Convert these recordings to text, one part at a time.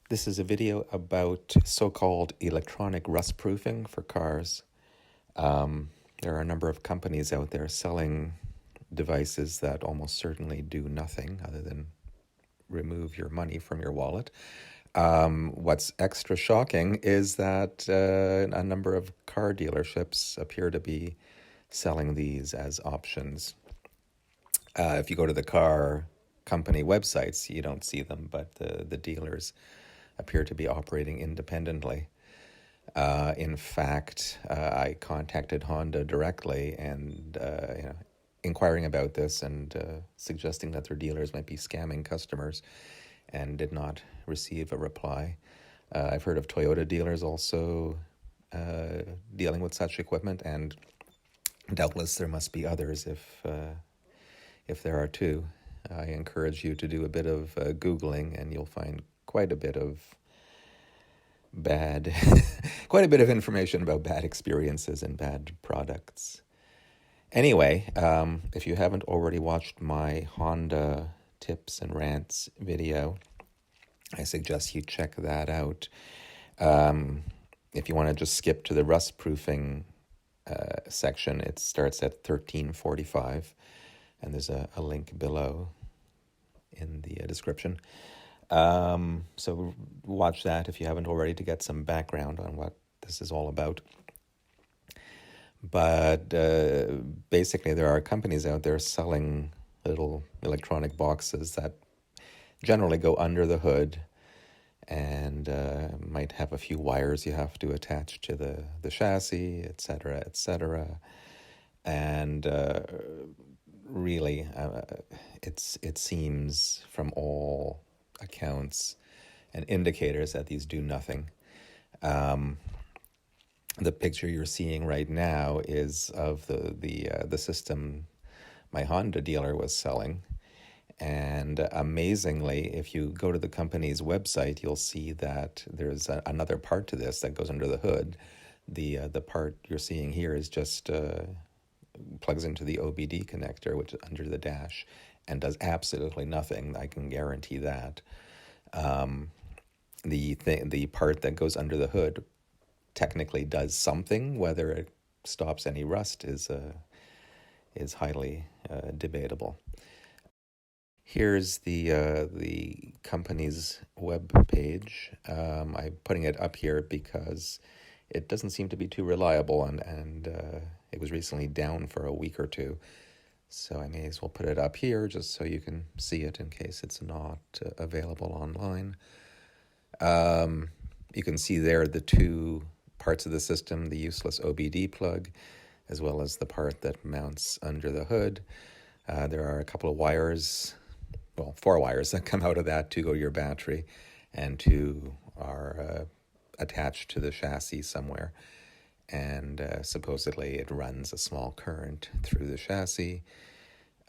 This is a video about so-called electronic rustproofing for cars. There are a number of companies out there selling devices that almost certainly do nothing other than remove your money from your wallet. What's extra shocking is that a number of car dealerships appear to be selling these as options. If you go to the car company websites, you don't see them, but the dealers appear to be operating independently. In fact, I contacted Honda directly and inquiring about this and suggesting that their dealers might be scamming customers, and did not receive a reply. I've heard of Toyota dealers also dealing with such equipment, and doubtless there must be others if there are too. I encourage you to do a bit of Googling, and you'll find quite a bit of quite a bit of information about bad experiences and bad products. Anyway, if you haven't already watched my Honda tips and rants video, I suggest you check that out. If you want to just skip to the rustproofing section, it starts at 1345, and there's a link below in the description. So watch that if you haven't already to get some background on what this is all about. But basically, there are companies out there selling little electronic boxes that generally go under the hood and might have a few wires you have to attach to the chassis, etc., etc. And really, it seems from all accounts and indicators that these do nothing. The picture you're seeing right now is of the system my Honda dealer was selling. And amazingly, if you go to the company's website, you'll see that there's another part to this that goes under the hood. The part you're seeing here is just plugs into the OBD connector, which is under the dash, and does absolutely nothing. I can guarantee that. The part that goes under the hood technically does something. Whether it stops any rust is highly debatable. Here's the company's web page. I'm putting it up here because it doesn't seem to be too reliable, and it was recently down for a week or two. So I may as well put it up here just so you can see it in case it's not available online. You can see there the two parts of the system, the useless OBD plug, as well as the part that mounts under the hood. There are a couple of wires, well, 4 wires that come out of that to go to your battery, and 2 are attached to the chassis somewhere. And supposedly it runs a small current through the chassis.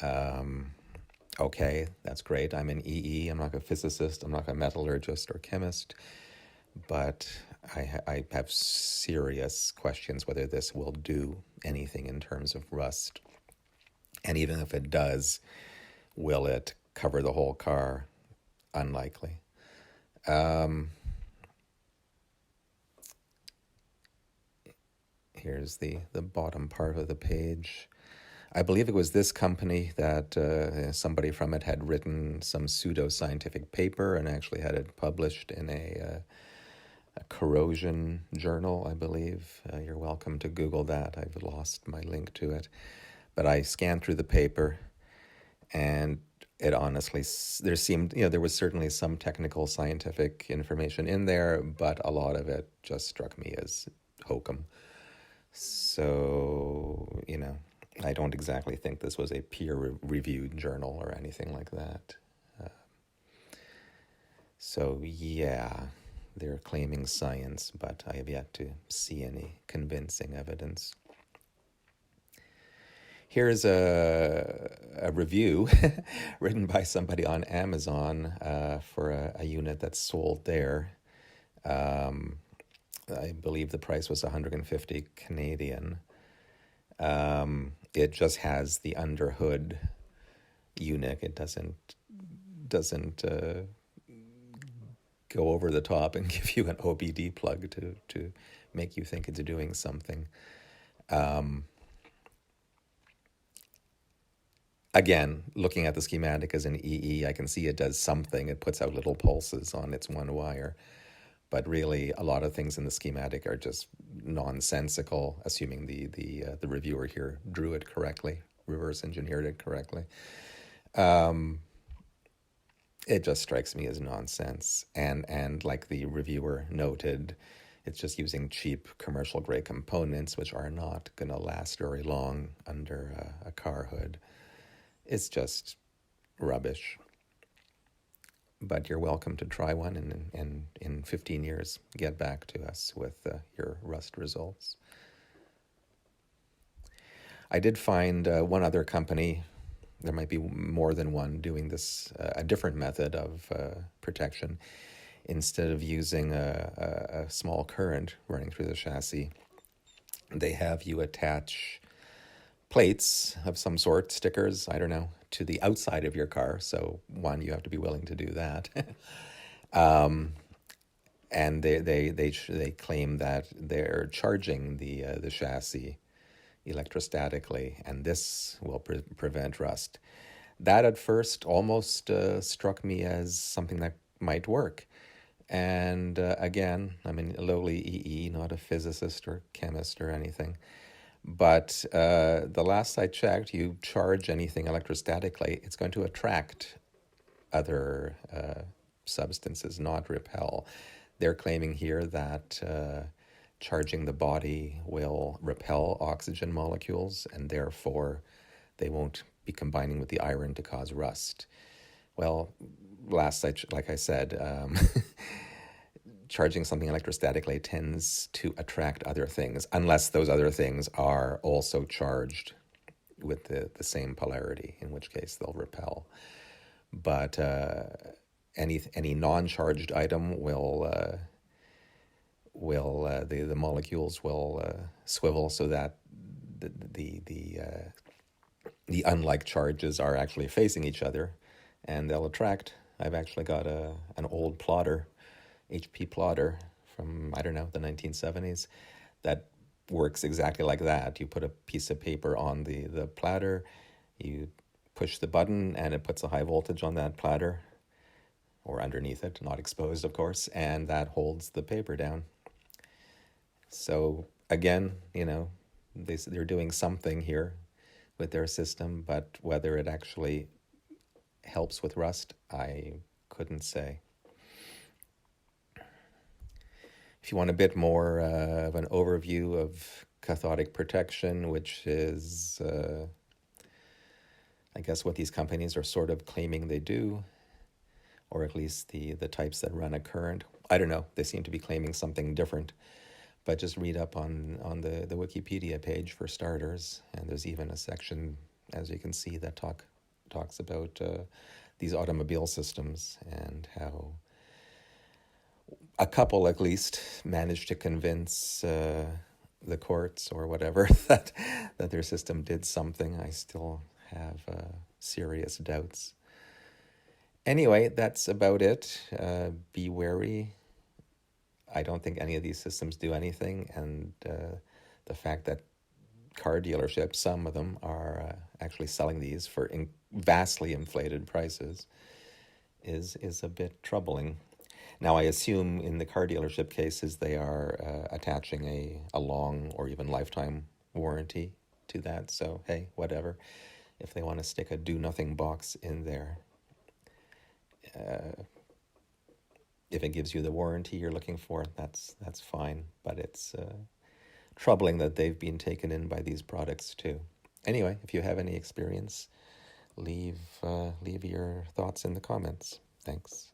Okay, that's great. I'm an EE. I'm not a physicist. I'm not a metallurgist or chemist. But I have serious questions whether this will do anything in terms of rust. And even if it does, will it cover the whole car? Unlikely. Here's the bottom part of the page. I believe it was this company that somebody from it had written some pseudo-scientific paper and actually had it published in a corrosion journal, I believe. You're welcome to Google that. I've lost my link to it. But I scanned through the paper, and it honestly, there was certainly some technical scientific information in there, but a lot of it just struck me as hokum. So, I don't exactly think this was a peer-reviewed journal or anything like that. So, yeah, they're claiming science, but I have yet to see any convincing evidence. Here's a review written by somebody on Amazon for a unit that's sold there. I believe the price was 150 Canadian. It just has the underhood unit. It doesn't go over the top and give you an OBD plug to make you think it's doing something. Again, looking at the schematic as an EE, I can see it does something. It puts out little pulses on its one wire. But really, a lot of things in the schematic are just nonsensical, assuming the reviewer here drew it correctly, reverse engineered it correctly. It just strikes me as nonsense. And like the reviewer noted, it's just using cheap commercial grade components, which are not going to last very long under a car hood. It's just rubbish. But you're welcome to try one, and in 15 years, get back to us with your rust results. I did find one other company, there might be more than one, doing this, a different method of protection. Instead of using a small current running through the chassis, they have you attach plates of some sort, stickers, I don't know, to the outside of your car. So one, you have to be willing to do that. And they claim that they're charging the chassis electrostatically, and this will prevent rust. That at first almost struck me as something that might work. And again, I'm a lowly EE, not a physicist or chemist or anything. But the last I checked, you charge anything electrostatically, it's going to attract other substances, not repel. They're claiming here that charging the body will repel oxygen molecules, and therefore they won't be combining with the iron to cause rust. Well, like I said, charging something electrostatically tends to attract other things, unless those other things are also charged with the same polarity, in which case they'll repel. But any non-charged item the molecules will swivel so that the unlike charges are actually facing each other, and they'll attract. I've actually got an old plotter, HP plotter from, I don't know, the 1970s, that works exactly like that. You put a piece of paper on the platter, you push the button, and it puts a high voltage on that platter, or underneath it, not exposed, of course, and that holds the paper down. So again, they're doing something here with their system, but whether it actually helps with rust, I couldn't say. If you want a bit more of an overview of cathodic protection, which is, I guess, what these companies are sort of claiming they do, or at least the types that run a current. I don't know. They seem to be claiming something different. But just read up on the Wikipedia page for starters. And there's even a section, as you can see, that talks about these automobile systems and how a couple at least managed to convince the courts or whatever that their system did something. I still have serious doubts. Anyway, that's about it. Be wary. I don't think any of these systems do anything, and the fact that car dealerships, some of them, are actually selling these for vastly inflated prices is a bit troubling. Now, I assume in the car dealership cases they are attaching a long or even lifetime warranty to that, so hey, whatever. If they want to stick a do-nothing box in there, if it gives you the warranty you're looking for, that's fine. But it's troubling that they've been taken in by these products too. Anyway, if you have any experience, leave your thoughts in the comments. Thanks.